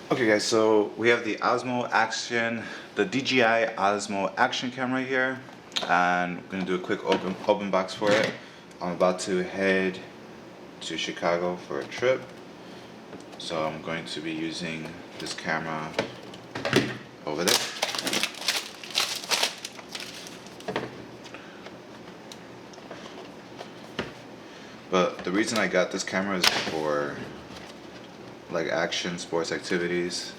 Okay guys, so we have the Osmo Action, the DJI Osmo Action camera here, and we're gonna do a quick open box for it. I'm about to head to Chicago for a trip, so I'm going to be using this camera over there. But the reason I got this camera is for like action sports activities.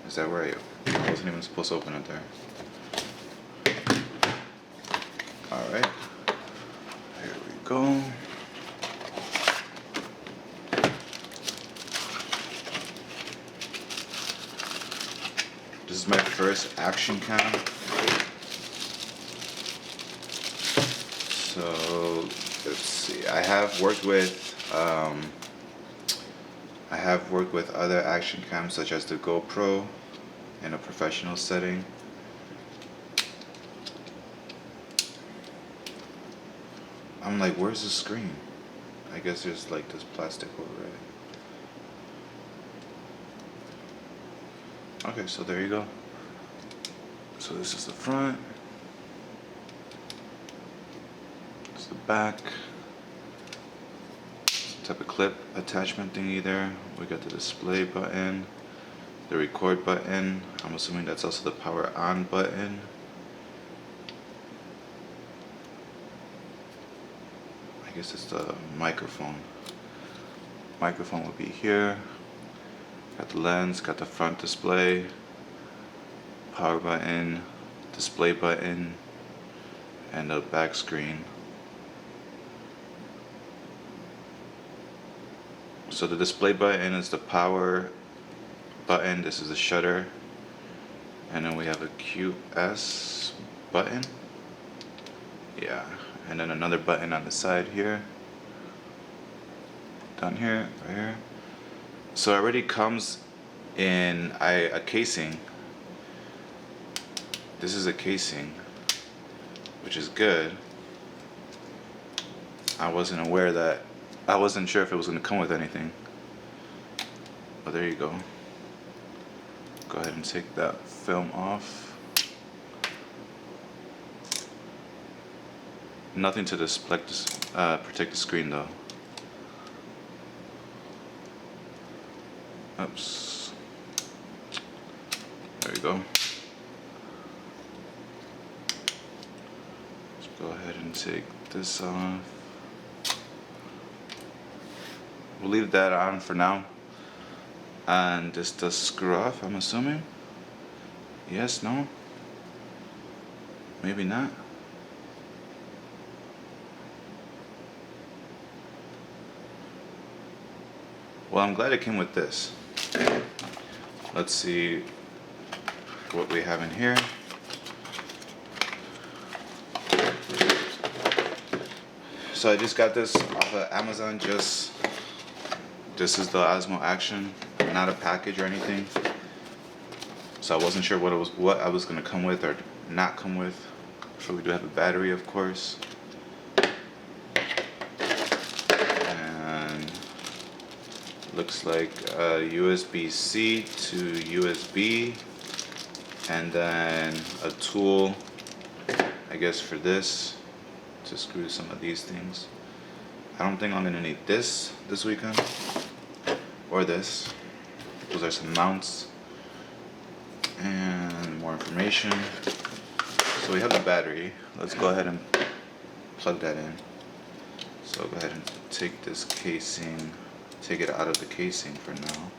Is that right? I wasn't even supposed to open it there. Alright, here we go. This is my first action cam. So let's see. I have worked with other action cams such as the GoPro in a professional setting. I'm like, where's the screen? I guess there's like this plastic over it. Okay, so there you go. So this is the front. This is the back. Type of clip attachment thingy there. We got the display button, the record button. I'm assuming that's also the power on button. I guess it's the microphone. Microphone would be here. Got the lens, got the front display, power button, display button, and the back screen. So the display button is the power button, this is the shutter, and then we have a QS button. Yeah, and then another button on the side here. Down here, right here. So it already comes in a casing. This is a casing, which is good. I wasn't sure if it was going to come with anything. But there you go. Go ahead and take that film off. Nothing to protect the screen though. Oops. There we go. Let's go ahead and take this off. We'll leave that on for now. And this does screw off, I'm assuming. Yes, no? Maybe not. Well, I'm glad it came with this. Let's see what we have in here. So I just got this off of Amazon. This is the Osmo Action, not a package or anything. So I wasn't sure what I was gonna come with or not come with. So we do have a battery, of course. And looks like USB-C to USB, and then a tool, I guess, for this to screw some of these things. I don't think I'm gonna need this weekend or this. Those are some mounts and more information. So we have the battery. Let's go ahead and plug that in. So go ahead and take this casing, take it out of the casing for now.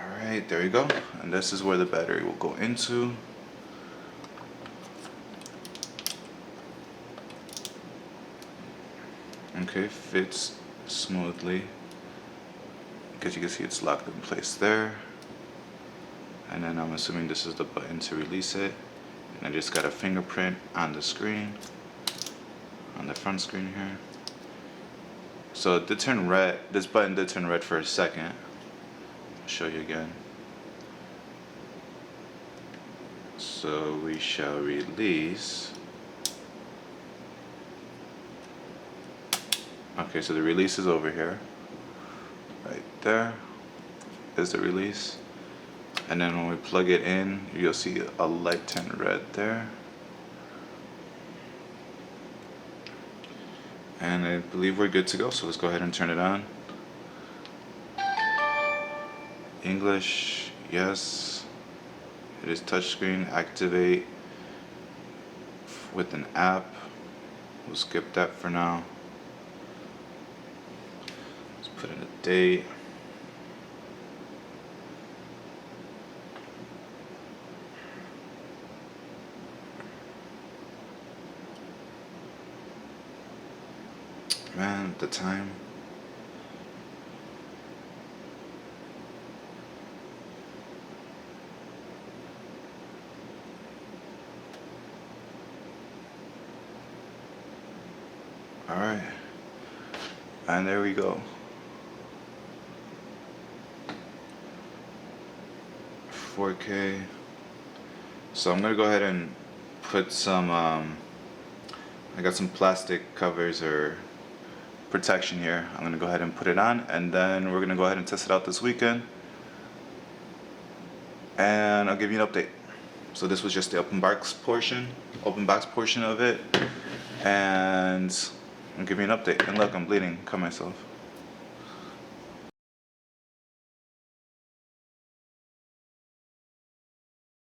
Alright, there you go. And this is where the battery will go into. Okay, fits smoothly. Because you can see it's locked in place there. And then I'm assuming this is the button to release it. And I just got a fingerprint on the screen, on the front screen here. So it did turn red. This button did turn red for a second. I'll show you again. So we shall release. Okay, so the release is over here. Right there is the release. And then when we plug it in, you'll see a light turn red there. And I believe we're good to go, so let's go ahead and turn it on. English, yes. It is touchscreen. Activate with an app. We'll skip that for now. Let's put in a date. Man, the time. Alright. And there we go. 4K. So I'm gonna go ahead and put some I got some plastic covers or protection here. I'm gonna go ahead and put it on, and then we're gonna go ahead and test it out this weekend, and I'll give you an update. So this was just the open box portion of it, and I'll give you an update. And look, I'm bleeding. Cut myself.